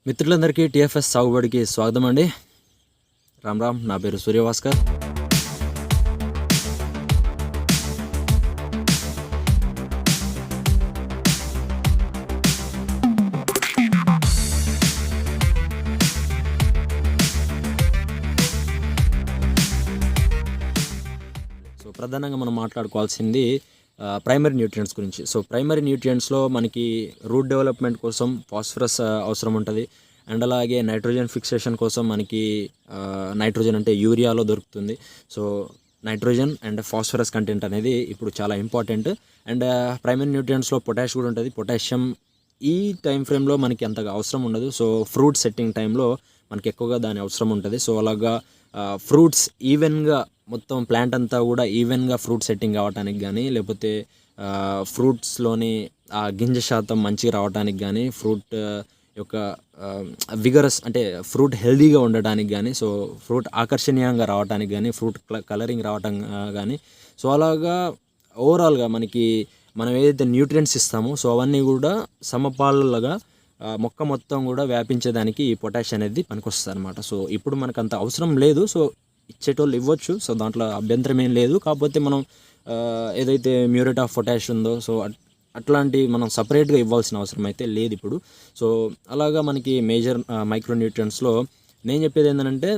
మిత్రులందరికీ టీఎఫ్ఎస్ సాగుబడికి స్వాగతం అండి. రామ్ రామ్. నా పేరు సూర్యభాస్కర్. సో ప్రధానంగా మనం మాట్లాడుకోవాల్సింది ప్రైమరీ న్యూట్రియంట్స్ గురించి. సో ప్రైమరీ న్యూట్రియంట్స్లో మనకి రూట్ డెవలప్మెంట్ కోసం ఫాస్ఫరస్ అవసరం ఉంటుంది. అండ్ అలాగే నైట్రోజన్ ఫిక్సేషన్ కోసం మనకి నైట్రోజన్ అంటే యూరియాలో దొరుకుతుంది. So nitrogen and phosphorus content అనేది ఇప్పుడు చాలా ఇంపార్టెంట్. అండ్ ప్రైమరీ న్యూట్రియంట్స్లో పొటాష్ కూడా ఉంటుంది. పొటాషియం ఈ టైం ఫ్రేమ్లో మనకి అంతగా అవసరం ఉండదు. సో ఫ్రూట్ సెట్టింగ్ టైంలో మనకి ఎక్కువగా దాని అవసరం ఉంటుంది. సో అలాగా ఫ్రూట్స్ ఈవెన్గా మొత్తం ప్లాంట్ అంతా కూడా ఈవెన్గా ఫ్రూట్ సెట్టింగ్ కావడానికి కానీ, లేకపోతే ఫ్రూట్స్లోని ఆ గింజ శాతం మంచిగా రావడానికి కానీ, ఫ్రూట్ యొక్క విగరస్ అంటే ఫ్రూట్ హెల్దీగా ఉండడానికి కానీ, సో ఫ్రూట్ ఆకర్షణీయంగా రావడానికి కానీ, ఫ్రూట్ కలరింగ్ రావటం కానీ, సో అలాగా ఓవరాల్గా మనకి మనం ఏదైతే న్యూట్రియంట్స్ ఇస్తామో సో అవన్నీ కూడా సమపాలులుగా మొక్క మొత్తం కూడా వ్యాపించేదానికి ఈ పొటాష్ అనేది పనికొస్తుంది అనమాట. సో ఇప్పుడు మనకు అంత అవసరం లేదు. సో ఇచ్చేటోళ్ళు ఇవ్వచ్చు. సో దాంట్లో అభ్యంతరం ఏం లేదు. కాకపోతే మనం ఏదైతే మ్యూరేట్ ఆఫ్ పొటాష్ ఉందో సో అట్లాంటి మనం సపరేట్గా ఇవ్వాల్సిన అవసరం అయితే లేదు ఇప్పుడు. సో అలాగా మనకి మేజర్ మైక్రోన్యూట్రియంట్స్లో నేను చెప్పేది ఏంటంటే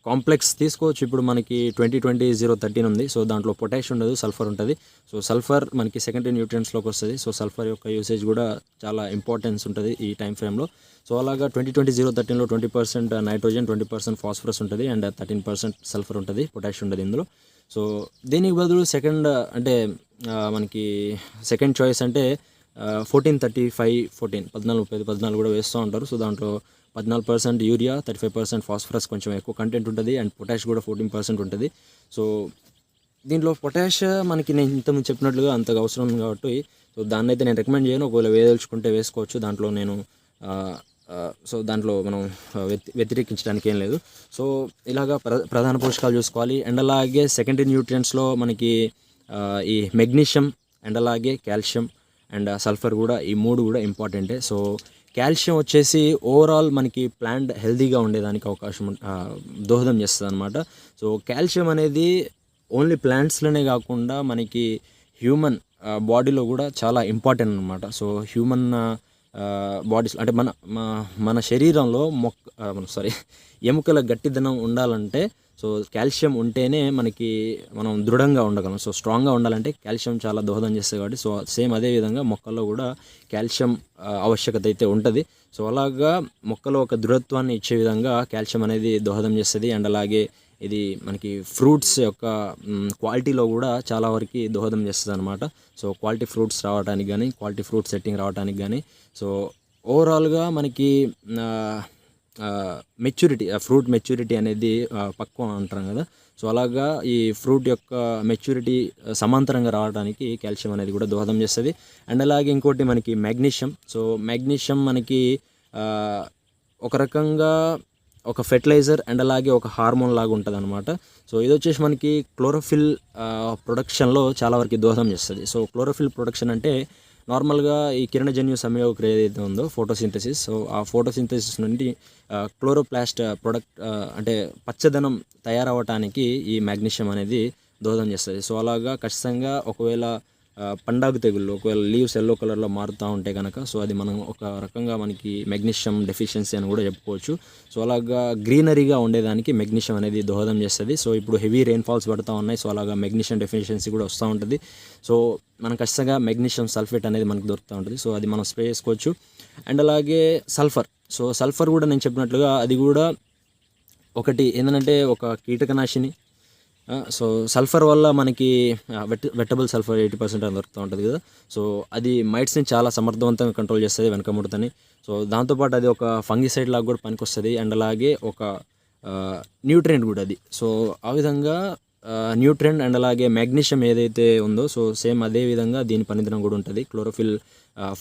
కాంప్లెక్స్ తీసుకోవచ్చు. ఇప్పుడు మనకి 20-20-0-13 ఉంది. సో దాంట్లో పొటాష్ ఉండదు, సల్ఫర్ ఉంటుంది. సో సల్ఫర్ మనకి సెకండరీ న్యూట్రియంట్స్లోకి వస్తుంది. సో సల్ఫర్ యొక్క యూసేజ్ కూడా చాలా ఇంపార్టెన్స్ ఉంటుంది ఈ టైం ఫ్రేమ్లో. సో అలాగా 20-20-0-13లో 20% నైట్రోజన్, 20% ఫాస్ఫరస్ ఉంటుంది అండ్ 13% సల్ఫర్ ఉంటుంది, పొటాష్ ఉండదు ఇందులో. సో దీనికి బదులు సెకండ్ అంటే మనకి సెకండ్ చాయిస్ అంటే 14-35-14 14-35-14 కూడా వేస్తూ ఉంటారు. సో దాంట్లో 14% యూరియా, 35% ఫాస్ఫరస్ కొంచెం ఎక్కువ కంటెంట్ ఉంటుంది అండ్ పొటాష్ కూడా 14% ఉంటుంది. సో దీంట్లో పొటాష్ మనకి నేను ఇంతకుముందు చెప్పినట్లుగా అంతగా అవసరం కాబట్టి సో దాన్ని అయితే నేను రికమెండ్ చేయను. ఒకవేళ వేయదలుచుకుంటే వేసుకోవచ్చు. దాంట్లో నేను సో దాంట్లో మనం వ్యతిరేకించడానికి ఏం లేదు. సో ఇలాగా ప్రధాన పోషకాలు చూసుకోవాలి. అండ్ అలాగే సెకండరీ న్యూట్రియంట్స్లో మనకి ఈ మెగ్నీషియం అండ్ అలాగే కాల్షియం అండ్ సల్ఫర్ కూడా ఈ మూడు కూడా ఇంపార్టెంటే. సో కాల్షియం వచ్చేసి ఓవరాల్ మనకి ప్లాంట్ హెల్తీగా ఉండేదానికి అవకాశం దోహదం చేస్తుంది అనమాట. సో కాల్షియం అనేది ఓన్లీ ప్లాంట్స్లోనే కాకుండా మనకి హ్యూమన్ బాడీలో కూడా చాలా ఇంపార్టెంట్ అనమాట. సో హ్యూమన్ బాడీస్ అంటే మన శరీరంలో ఎముకల గట్టిదనం ఉండాలంటే సో కాల్షియం ఉంటేనే మనం దృఢంగా ఉండగలం. సో స్ట్రాంగ్గా ఉండాలంటే కాల్షియం చాలా దోహదం చేస్తుంది కాబట్టి సో సేమ్ అదే విధంగా మొక్కల్లో కూడా కాల్షియం ఆవశ్యకత అయితే ఉంటుంది. సో అలాగా మొక్కలో ఒక దృఢత్వాన్ని ఇచ్చే విధంగా కాల్షియం అనేది దోహదం చేస్తుంది. అండ్ అలాగే ఇది మనకి ఫ్రూట్స్ యొక్క క్వాలిటీలో కూడా చాలా వరకు దోహదం చేస్తుంది అనమాట. సో క్వాలిటీ ఫ్రూట్స్ రావడానికి కానీ, క్వాలిటీ ఫ్రూట్ సెట్టింగ్ రావడానికి కానీ, సో ఓవరాల్గా మనకి మెచ్యూరిటీ ఫ్రూట్ మెచ్యూరిటీ అనేది పక్వం అంటాం కదా. సో అలాగా ఈ ఫ్రూట్ యొక్క మెచ్యూరిటీ సమాంతరంగా రావడానికి కాల్షియం అనేది కూడా దోహదం చేస్తుంది. అండ్ అలాగే ఇంకోటి మనకి మ్యాగ్నీషియం. సో మ్యాగ్నీషియం మనకి ఒక రకంగా ఒక ఫెర్టిలైజర్ అండ్ అలాగే ఒక హార్మోన్ లాగా ఉంటుంది అనమాట. సో ఇది వచ్చేసి మనకి క్లోరోఫిల్ ప్రొడక్షన్లో చాలా వరకు దోహదం చేస్తుంది. సో క్లోరోఫిల్ ప్రొడక్షన్ అంటే నార్మల్గా ఈ కిరణజన్యు సంయోగక్రియ ఏదైతే ఉందో ఫోటోసింథసిస్. సో ఆ ఫోటోసింథసిస్ నుండి క్లోరోప్లాస్ట్ ప్రొడక్ట్ అంటే పచ్చదనం తయారవటానికి ఈ మ్యాగ్నీషియం అనేది దోహదం చేస్తుంది. సో అలాగా ఖచ్చితంగా ఒకవేళ పండాగు తెగుళ్ళు ఒకవేళ లీవ్స్ ఎల్లో కలర్లో మారుతూ ఉంటే కనుక సో అది మనం ఒక రకంగా మనకి మెగ్నీషియం డెఫిషియన్సీ అని కూడా చెప్పుకోవచ్చు. సో అలాగా గ్రీనరీగా ఉండేదానికి మెగ్నీషియం అనేది దోహదం చేస్తుంది. సో ఇప్పుడు హెవీ రెయిన్ఫాల్స్ పడుతూ ఉన్నాయి. సో అలాగా మెగ్నీషియం డెఫిషియన్సీ కూడా వస్తూ ఉంటుంది. సో మనం ఖచ్చితంగా మెగ్నీషియం సల్ఫేట్ అనేది మనకు దొరుకుతూ ఉంటుంది. సో అది మనం స్ప్రే చేసుకోవచ్చు. అండ్ అలాగే సల్ఫర్. సో సల్ఫర్ కూడా నేను చెప్పినట్లుగా అది కూడా ఒకటి ఏంటంటే ఒక కీటకనాశిని. సో సల్ఫర్ వల్ల మనకి వెట్టబుల్ సల్ఫర్ 80% అని దొరుకుతూ ఉంటుంది కదా. సో అది మైట్స్ని చాలా సమర్థవంతంగా కంట్రోల్ చేస్తుంది, వెనకముడతని. సో దాంతోపాటు అది ఒక ఫంగిసైడ్ లాగా కూడా పనికొస్తుంది. అండ్ అలాగే ఒక న్యూట్రియంట్ కూడా అది. సో ఆ విధంగా న్యూట్రియంట్ అండ్ అలాగే మ్యాగ్నీషియం ఏదైతే ఉందో సో సేమ్ అదే విధంగా దీని పనితనం కూడా ఉంటుంది క్లోరోఫిల్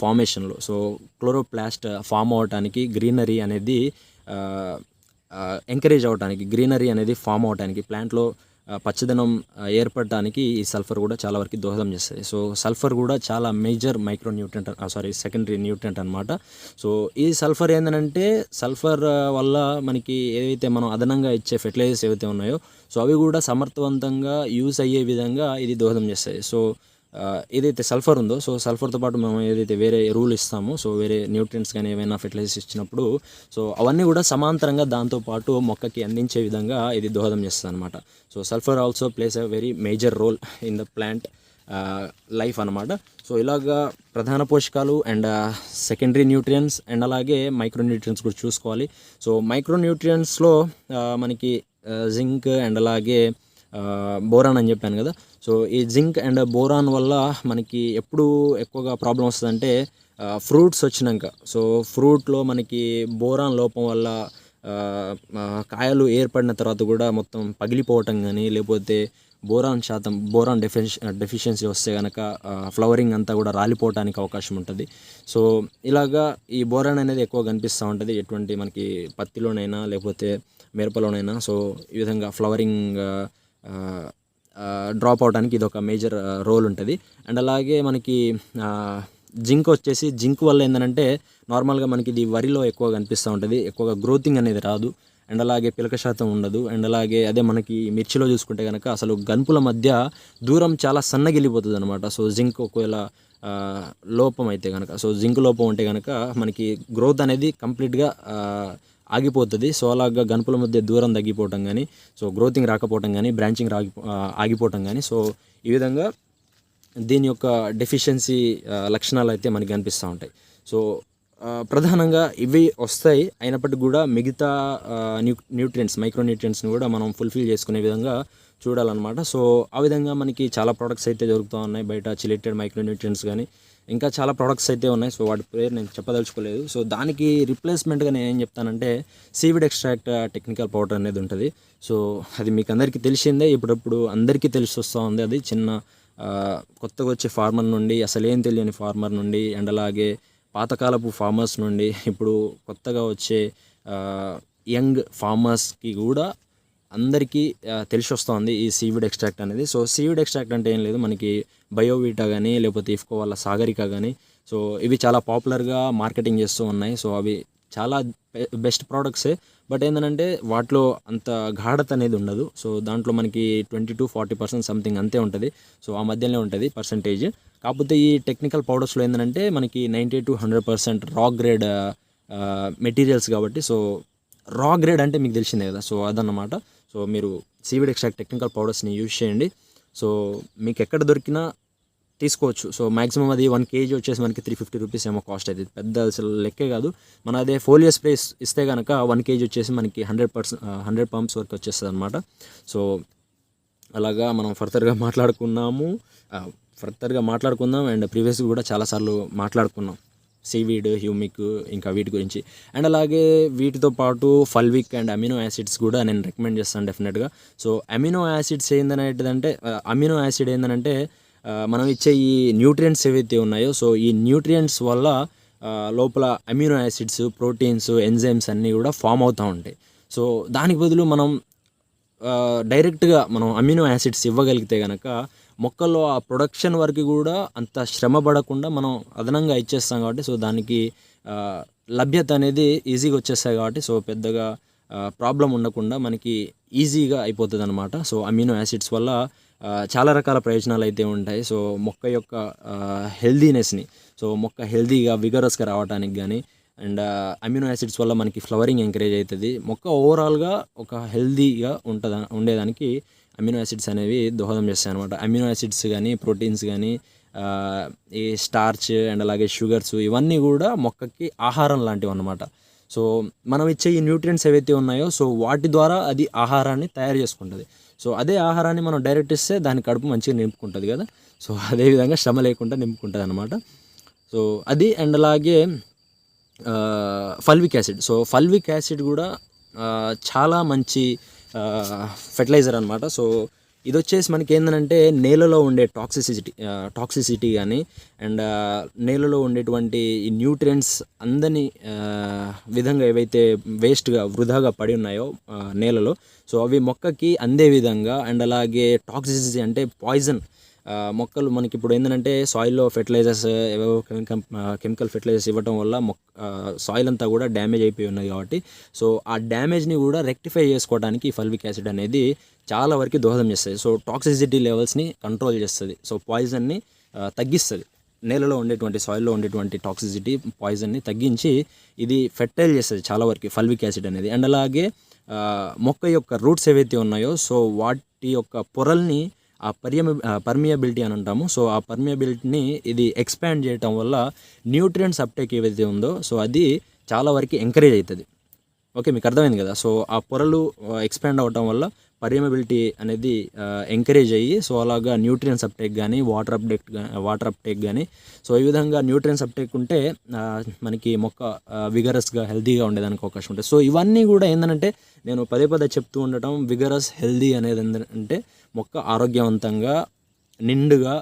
ఫార్మేషన్లో. సో క్లోరోప్లాస్ట్ ఫామ్ అవడానికి గ్రీనరీ అనేది ఎంకరేజ్ అవడానికి, గ్రీనరీ అనేది ఫామ్ అవడానికి ప్లాంట్లో పచ్చదనం ఏర్పడటానికి ఈ సల్ఫర్ కూడా చాలా వరకు దోహదం చేస్తుంది. సో సల్ఫర్ కూడా చాలా major micro nutrient secondary nutrient అనమాట. సో ఈ సల్ఫర్ ఏంటంటే సల్ఫర్ వల్ల మనకి ఏవైతే మనం అదనంగా ఇచ్చే ఫెర్టిలైజర్స్ ఏవైతే ఉన్నాయో సో అవి కూడా సమర్థవంతంగా యూస్ అయ్యే విధంగా ఇది దోహదం చేస్తాయి. సో ఏదైతే సల్ఫర్ ఉందో సో సల్ఫర్తో పాటు మనం ఏదైతే వేరే ఎరువులు ఇస్తామో సో వేరే న్యూట్రియంట్స్ కానీ ఏమైనా ఫెర్టిలైజర్స్ ఇచ్చినప్పుడు సో అవన్నీ కూడా సమాంతరంగా దాంతోపాటు మొక్కకి అందించే విధంగా ఇది దోహదం చేస్తుంది అనమాట. So sulphur also plays a very major role in the plant life అనమాట. సో ఇలాగా ప్రధాన పోషకాలు అండ్ సెకండరీ న్యూట్రియంట్స్ అండ్ అలాగే మైక్రో న్యూట్రియంట్స్ కూడా చూసుకోవాలి. సో మైక్రో న్యూట్రియంట్స్లో మనకి జింక్ అండ్ అలాగే బోరాన్ అని చెప్పాను కదా. సో ఈ జింక్ అండ్ బోరాన్ వల్ల మనకి ఎప్పుడు ఎక్కువగా ప్రాబ్లం వస్తుందంటే ఫ్రూట్స్ వచ్చినాక. సో ఫ్రూట్లో మనకి బోరాన్ లోపం వల్ల కాయలు ఏర్పడిన తర్వాత కూడా మొత్తం పగిలిపోవటం కానీ లేకపోతే బోరాన్ డెఫిషియన్సీ వస్తే కనుక ఫ్లవరింగ్ అంతా కూడా రాలిపోవటానికి అవకాశం ఉంటుంది. సో ఇలాగా ఈ బోరాన్ అనేది ఎక్కువ కనిపిస్తూ ఉంటుంది ఎటువంటి మనకి పత్తిలోనైనా లేకపోతే మిరపలోనైనా. సో ఈ విధంగా ఫ్లవరింగ్ డ్రాప్ అవడానికి ఇది ఒక మేజర్ రోల్ ఉంటుంది. అండ్ అలాగే మనకి జింక్ వచ్చేసి జింక్ వల్ల ఏంటంటే నార్మల్గా మనకి ఇది వరిలో ఎక్కువ కనిపిస్తూ ఉంటుంది, ఎక్కువగా గ్రోతింగ్ అనేది రాదు అండ్ అలాగే పిలక శాతం ఉండదు. అండ్ అలాగే అదే మనకి మిర్చిలో చూసుకుంటే కనుక అసలు గన్పుల మధ్య దూరం చాలా సన్నగిలిపోతుంది అనమాట. సో జింక్ ఒకవేళ లోపం అయితే కనుక సో జింక్ లోపం ఉంటే కనుక మనకి గ్రోత్ అనేది కంప్లీట్గా ఆగిపోతుంది. సో అలాగా గన్పుల మధ్య దూరం తగ్గిపోవటం కానీ సో గ్రోతింగ్ రాకపోవటం కానీ బ్రాంచింగ్ ఆగిపోవటం కానీ సో ఈ విధంగా దీని యొక్క డెఫిషియన్సీ లక్షణాలు అయితే మనకి కనిపిస్తూ ఉంటాయి. సో ప్రధానంగా ఇవి వస్తాయి, అయినప్పటికీ కూడా మిగతా న్యూట్రియంట్స్ మైక్రో న్యూట్రియంట్స్ని కూడా మనం ఫుల్ఫిల్ చేసుకునే విధంగా చూడాలన్నమాట. సో ఆ విధంగా మనకి చాలా ప్రోడక్ట్స్ అయితే దొరుకుతూ ఉన్నాయి బయట, చిలేటెడ్ మైక్రో న్యూట్రియంట్స్ కానీ ఇంకా చాలా ప్రోడక్ట్స్ అయితే ఉన్నాయి. సో వాటి పేరు నేను చెప్పదలుచుకోలేదు. సో దానికి రిప్లేస్మెంట్గా నేను ఏం చెప్తానంటే సీవిడ్ ఎక్స్ట్రాక్ట్ టెక్నికల్ పౌడర్ అనేది ఉంటుంది. సో అది మీకు అందరికీ తెలిసిందే, ఇప్పుడప్పుడు అందరికీ తెలిసి వస్తూ ఉంది. అది చిన్న కొత్తగా వచ్చే ఫార్మర్ నుండి, అసలు ఏం తెలియని ఫార్మర్ నుండి అండ్ అలాగే పాతకాలపు ఫార్మర్స్ నుండి ఇప్పుడు కొత్తగా వచ్చే యంగ్ ఫార్మర్స్కి కూడా అందరికీ తెలిసి వస్తుంది ఈ సీవిడ్ ఎక్స్ట్రాక్ట్ అనేది. సో సీవిడ్ ఎక్స్ట్రాక్ట్ అంటే ఏం లేదు, మనకి బయోవీటా కానీ లేకపోతే ఇఫ్కో వాళ్ళ సాగరిక కానీ సో ఇవి చాలా పాపులర్గా మార్కెటింగ్ చేస్తూ ఉన్నాయి. సో అవి చాలా బెస్ట్ ప్రోడక్ట్సే, బట్ ఏంటంటే వాటిలో అంత గాఢత అనేది ఉండదు. సో దాంట్లో మనకి 20-40% సంథింగ్ అంతే ఉంటుంది. సో ఆ మధ్యలోనే ఉంటుంది పర్సంటేజ్. కాకపోతే ఈ టెక్నికల్ పౌడర్స్లో ఏంటంటే మనకి 90-100% రా గ్రేడ్ మెటీరియల్స్ కాబట్టి సో రా గ్రేడ్ అంటే మీకు తెలిసిందే కదా. సో అదన్నమాట. సో మీరు సీవిడ్ ఎక్స్ట్రాక్ట్ టెక్నికల్ పౌడర్స్ని యూజ్ చేయండి. సో మీకు ఎక్కడ దొరికినా తీసుకోవచ్చు. సో మ్యాక్సిమం అది 1 kg వచ్చేసి మనకి 350 రూపీస్ ఏమో కాస్ట్ అవుతుంది, పెద్ద అసలు లెక్కే కాదు. మన అదే ఫోలియో స్ప్రే ఇస్తే కనుక 1 kg వచ్చేసి మనకి 100 పంప్స్ వరకు వచ్చేస్తుంది అనమాట. సో అలాగా మనం ఫర్దర్గా మాట్లాడుకుందాం అండ్ ప్రీవియస్గా కూడా చాలాసార్లు మాట్లాడుకున్నాం సీవీడ్, హ్యూమిక్ ఇంకా వీటి గురించి. అండ్ అలాగే వీటితో పాటు ఫల్విక్ అండ్ అమినో యాసిడ్స్ కూడా నేను రికమెండ్ చేస్తాను డెఫినెట్గా. So amino acids amino acid ఏంటంటే మనం ఇచ్చే ఈ న్యూట్రియంట్స్ ఏవైతే ఉన్నాయో సో ఈ న్యూట్రియంట్స్ వల్ల లోపల అమినో యాసిడ్స్, ప్రోటీన్స్, ఎంజైమ్స్ అన్నీ కూడా ఫామ్ అవుతూ ఉంటాయి. సో దానికి బదులు మనం డైరెక్ట్గా మనం అమినో యాసిడ్స్ ఇవ్వగలిగితే కనుక మొక్కల్లో ఆ ప్రొడక్షన్ వరకు కూడా అంత శ్రమ పడకుండా మనం అదనంగా ఇచ్చేస్తాం కాబట్టి సో దానికి లభ్యత అనేది ఈజీగా వచ్చేస్తాయి కాబట్టి సో పెద్దగా ప్రాబ్లం ఉండకుండా మనకి ఈజీగా అయిపోతుంది అనమాట. సో అమినో యాసిడ్స్ వల్ల చాలా రకాల ప్రయోజనాలు అయితే ఉంటాయి. సో మొక్క యొక్క హెల్దీనెస్ని, సో మొక్క హెల్దీగా విగరస్గా రావడానికి కానీ అండ్ అమినో యాసిడ్స్ వల్ల మనకి ఫ్లవరింగ్ ఎంకరేజ్ అవుతుంది. మొక్క ఓవరాల్గా ఒక హెల్దీగా ఉండేదానికి అమినో యాసిడ్స్ అనేవి దోహదం చేస్తాయి అనమాట. అమినో యాసిడ్స్ కానీ ప్రోటీన్స్ కానీ ఈ స్టార్చ్ అండ్ అలాగే షుగర్స్ ఇవన్నీ కూడా మొక్కకి ఆహారం లాంటివి అన్నమాట. సో మనం ఇచ్చే ఈ న్యూట్రియంట్స్ ఏవైతే ఉన్నాయో సో వాటి ద్వారా అది ఆహారాన్ని తయారు చేసుకుంటుంది. సో అదే ఆహారాన్ని మనం డైరెక్ట్ ఇస్తే దాని కడుపు మంచిగా నింపుకుంటుంది కదా. సో అదేవిధంగా శ్రమ లేకుండా నింపుకుంటుంది అనమాట. సో అది అండ్ అలాగే fulvic acid. So fulvic acid కూడా చాలా మంచి ఫెర్టిలైజర్ అనమాట. సో ఇది వచ్చేసి మనకి ఏంటంటే నేలలో ఉండే టాక్సిసిటీ కానీ అండ్ నేలలో ఉండేటువంటి ఈ న్యూట్రియంట్స్ అందని విధంగా ఏవైతే వేస్ట్గా వృధాగా పడి ఉన్నాయో నేలలో, సో అవి మొక్కకి అందే విధంగా అండ్ అలాగే టాక్సిసిటీ అంటే పాయిజన్ మొక్కలు మనకి ఇప్పుడు ఏంటంటే సాయిల్లో ఫెర్టిలైజర్స్ ఏవేవో కెమికల్ ఫెర్టిలైజర్స్ ఇవ్వటం వల్ల సాయిల్ అంతా కూడా డ్యామేజ్ అయిపోయి ఉన్నది కాబట్టి సో ఆ డ్యామేజ్ని కూడా రెక్టిఫై చేసుకోవడానికి ఈ ఫల్విక్ యాసిడ్ అనేది చాలా వరకు దోహదం చేస్తుంది. సో టాక్సిసిటీ లెవెల్స్ని కంట్రోల్ చేస్తుంది, సో పాయిజన్ని తగ్గిస్తుంది. నేలలో ఉండేటువంటి సాయిల్లో ఉండేటువంటి టాక్సిసిటీ పాయిజన్ని తగ్గించి ఇది ఫెర్టైల్ చేస్తుంది చాలా వరకు ఫల్విక్ యాసిడ్ అనేది. అండ్ అలాగే మొక్క యొక్క రూట్స్ ఏవైతే ఉన్నాయో సో వాటి యొక్క పొరల్ని ఆ పర్మియబిలిటీ అని అంటాము. సో ఆ పర్మియబిలిటీని ఇది ఎక్స్పాండ్ చేయటం వల్ల న్యూట్రియంట్స్ అప్టేక్ ఏవైతే ఉందో సో అది చాలా వరకు ఎంకరేజ్ అవుతుంది. ఓకే, మీకు అర్థమైంది కదా. సో ఆ పొరలు ఎక్స్పాండ్ అవ్వటం వల్ల పర్మియబిలిటీ అనేది ఎంకరేజ్ అయ్యి సో అలాగా న్యూట్రియంట్స్ అప్టేక్ కానీ వాటర్ అప్టేక్ కానీ సో ఈ విధంగా న్యూట్రియంట్స్ అప్టేక్ ఉంటే మనకి మొక్క విగరస్గా హెల్తీగా ఉండేదానికి అవకాశం ఉంటుంది. సో ఇవన్నీ కూడా ఏంటంటే నేను పదే చెప్తూ ఉండటం విగరస్ హెల్తీ అనేది ఏంటంటే మొక్క ఆరోగ్యవంతంగా నిండుగా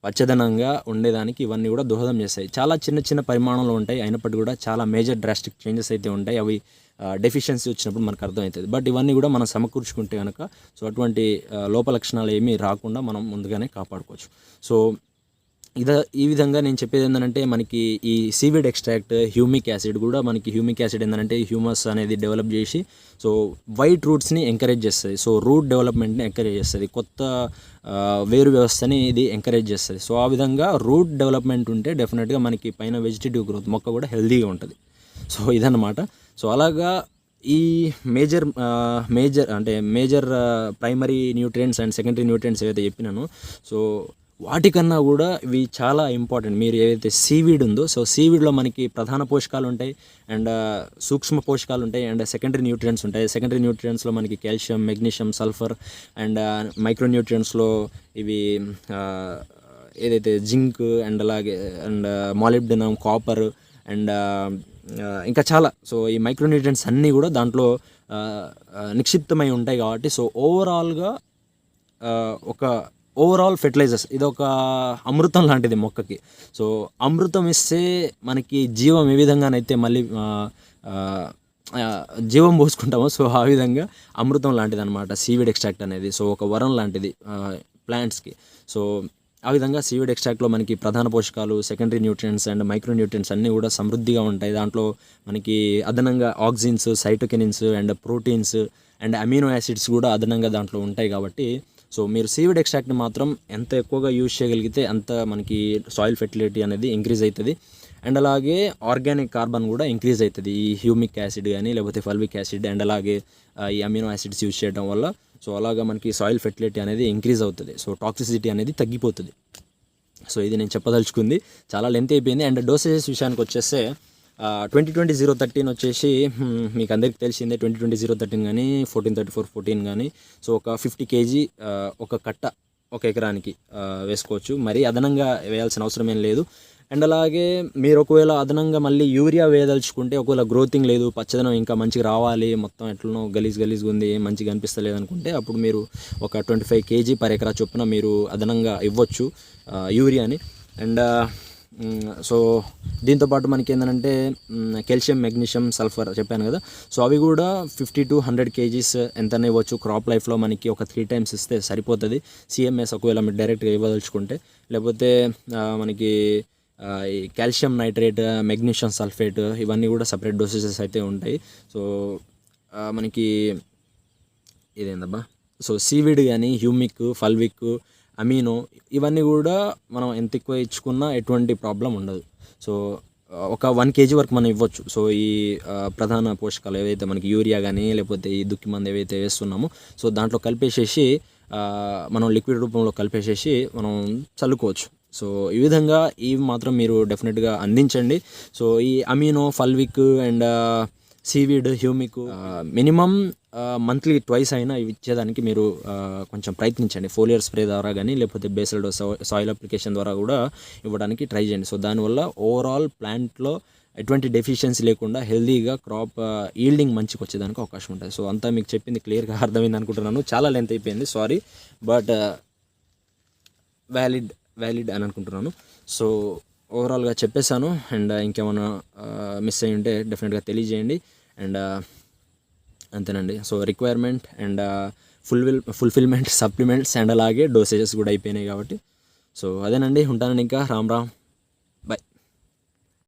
పచ్చదనంగా ఉండేదానికి ఇవన్నీ కూడా దోహదం చేస్తాయి. చాలా చిన్న పరిమాణంలో ఉంటాయి, అయినప్పటికీ కూడా చాలా మేజర్ డ్రాస్టిక్ చేంజెస్ అయితే ఉంటాయి. అవి డెఫిషియన్సీ వచ్చినప్పుడు మనకు అర్థమవుతుంది. బట్ ఇవన్నీ కూడా మనం సమకూర్చుకుంటే కనుక సో అటువంటి లోపలక్షణాలు ఏమీ రాకుండా మనం ముందుగానే కాపాడుకోవచ్చు. సో ఈ విధంగా నేను చెప్పేది ఏంటంటే మనకి ఈ సీవీడ్ ఎక్స్ట్రాక్ట్ హ్యూమిక్ యాసిడ్ కూడా మనకి హ్యూమిక్ యాసిడ్ ఏంటంటే హ్యూమస్ అనేది డెవలప్ చేసి సో వైట్ రూట్స్ని ఎంకరేజ్ చేస్తుంది. సో రూట్ డెవలప్మెంట్ని ఎంకరేజ్ చేస్తుంది, కొత్త వేరు వ్యవస్థని ఇది ఎంకరేజ్ చేస్తుంది. సో ఆ విధంగా రూట్ డెవలప్మెంట్ ఉంటే డెఫినెట్గా మనకి పైన వెజిటేటివ్ గ్రోత్ మొక్క కూడా హెల్తీగా ఉంటుంది. సో ఇదన్నమాట. సో అలాగా ఈ major primary nutrients and secondary nutrients ఏవైతే చెప్పినానో సో వాటికన్నా కూడా ఇవి చాలా ఇంపార్టెంట్. మీరు ఏదైతే సీవీడ్ ఉందో సో సీవీడ్లో మనకి ప్రధాన పోషకాలు ఉంటాయి అండ్ సూక్ష్మ పోషకాలు ఉంటాయి అండ్ సెకండరీ న్యూట్రియంట్స్ ఉంటాయి. సెకండరీ న్యూట్రియంట్స్లో మనకి calcium, magnesium, sulphur and micro న్యూట్రియంట్స్లో ఇవి ఏదైతే జింక్ అండ్ అలాగే అండ్ మాలిబ్డినం, కాపర్ అండ్ ఇంకా చాలా. సో ఈ మైక్రో న్యూట్రియంట్స్ అన్నీ కూడా దాంట్లో నిక్షిప్తమై ఉంటాయి కాబట్టి సో ఓవరాల్ ఫెర్టిలైజర్స్ ఇది ఒక అమృతం లాంటిది మొక్కకి. సో అమృతం ఇస్తే మనకి జీవం ఏ విధంగానైతే మళ్ళీ జీవం పోసుకుంటామో సో ఆ విధంగా అమృతం లాంటిది అనమాట సీవీడ్ ఎక్స్ట్రాక్ట్ అనేది. సో ఒక వరం లాంటిది ప్లాంట్స్కి. సో ఆ విధంగా సీవీడ్ ఎక్స్ట్రాక్ట్లో మనకి ప్రధాన పోషకాలు, secondary nutrients and micro nutrients అన్నీ కూడా సమృద్ధిగా ఉంటాయి. దాంట్లో మనకి అదనంగా auxins, cytokinins and proteins and amino acids కూడా అదనంగా దాంట్లో ఉంటాయి కాబట్టి సో మీరు సీవీడ్ ఎక్స్ట్రాక్ట్ని మాత్రం ఎంత ఎక్కువగా యూజ్ చేయగలిగితే అంత మనకి సాయిల్ ఫెర్టిలిటీ అనేది ఇంక్రీజ్ అవుతుంది. అండ్ అలాగే ఆర్గానిక్ కార్బన్ కూడా ఇంక్రీజ్ అవుతుంది ఈ హ్యూమిక్ యాసిడ్ కానీ లేకపోతే ఫల్విక్ యాసిడ్ అండ్ అలాగే ఈ అమినో యాసిడ్స్ యూజ్ చేయడం వల్ల. సో అలాగా మనకి సాయిల్ ఫెర్టిలిటీ అనేది ఇంక్రీజ్ అవుతుంది, సో టాక్సిసిటీ అనేది తగ్గిపోతుంది. సో ఇది నేను చెప్పదలుచుకుంది, చాలా లెంత్ అయిపోయింది. అండ్ డోసేజెస్ విషయానికి వచ్చేస్తే 2020-013 వచ్చేసి మీకు అందరికీ తెలిసిందే. 2020-013 కానీ 1434-14 కానీ సో ఒక 50 kg ఒక కట్ట ఒక ఎకరానికి వేసుకోవచ్చు. మరి అదనంగా వేయాల్సిన అవసరం ఏం లేదు. అండ్ అలాగే మీరు ఒకవేళ అదనంగా మళ్ళీ యూరియా వేయదలుచుకుంటే ఒకవేళ గ్రోతింగ్ లేదు, పచ్చదనం ఇంకా మంచిగా రావాలి, మొత్తం ఎట్లనో గలీజ్గా ఉంది, మంచిగా అనిపిస్తలేదు అనుకుంటే అప్పుడు మీరు ఒక 25 kg పర్ ఎకరా చొప్పున మీరు అదనంగా ఇవ్వచ్చు యూరియాని. అండ్ సో దీంతోపాటు మనకి ఏంటంటే కాల్షియం, మెగ్నీషియం, సల్ఫర్ చెప్పాను కదా. సో అవి కూడా 50 to 100 kgs ఎంతనే ఇవ్వచ్చు. క్రాప్ లైఫ్లో మనకి ఒక 3 times ఇస్తే సరిపోతుంది. సిఎంఎస్ ఒకవేళ మీరు డైరెక్ట్గా ఇవ్వదలుచుకుంటే, లేకపోతే మనకి ఈ కాల్షియం నైట్రేట్, మెగ్నీషియం సల్ఫేట్ ఇవన్నీ కూడా సపరేట్ డోసేజెస్ అయితే ఉంటాయి. సో మనకి ఇదేందబ్బా సో సీవీడ్ కానీ హ్యూమిక్, ఫల్విక్, అమీనో ఇవన్నీ కూడా మనం ఎంత ఎక్కువ ఇచ్చుకున్నా ఎటువంటి ప్రాబ్లం ఉండదు. సో ఒక 1 kg వరకు మనం ఇవ్వచ్చు. సో ఈ ప్రధాన పోషకాలు ఏవైతే మనకి యూరియా కానీ లేకపోతే ఈ దుక్కి మందు ఏవైతే వేస్తున్నామో సో దాంట్లో కలిపేసేసి మనం లిక్విడ్ రూపంలో కలిపేసేసి మనం చల్లుకోవచ్చు. సో ఈ విధంగా ఇవి మాత్రం మీరు డెఫినెట్గా అందించండి. సో ఈ అమీనో, fulvic and seaweed, humic minimum monthly twice అయినా ఇవి ఇచ్చేదానికి మీరు కొంచెం ప్రయత్నించండి. ఫోలియర్ స్ప్రే ద్వారా కానీ లేకపోతే బేసల్ డోస్ సాయిల్ అప్లికేషన్ ద్వారా కూడా ఇవ్వడానికి ట్రై చేయండి. సో దానివల్ల ఓవరాల్ ప్లాంట్లో ఎటువంటి డెఫిషియన్సీ లేకుండా హెల్దీగా క్రాప్ ఈల్డింగ్ మంచిగా వచ్చేదానికి అవకాశం ఉంటుంది. సో అంతా మీకు చెప్పింది క్లియర్గా అర్థమైంది అనుకుంటున్నాను. చాలా లెంత్ అయిపోయింది, సారీ, బట్ వ్యాలిడ్ అని అనుకుంటున్నాను. సో ఓవరాల్గా చెప్పేశాను. అండ్ ఇంకేమైనా మిస్ అయ్యి ఉంటే డెఫినెట్గా తెలియజేయండి. అండ్ అంతేనండి. So requirement and fulfilment, supplements and అలాగే డోసేజెస్ కూడా అయిపోయినాయి కాబట్టి సో అదేనండి. ఉంటానండి. ఇంకా రామ్ రామ్.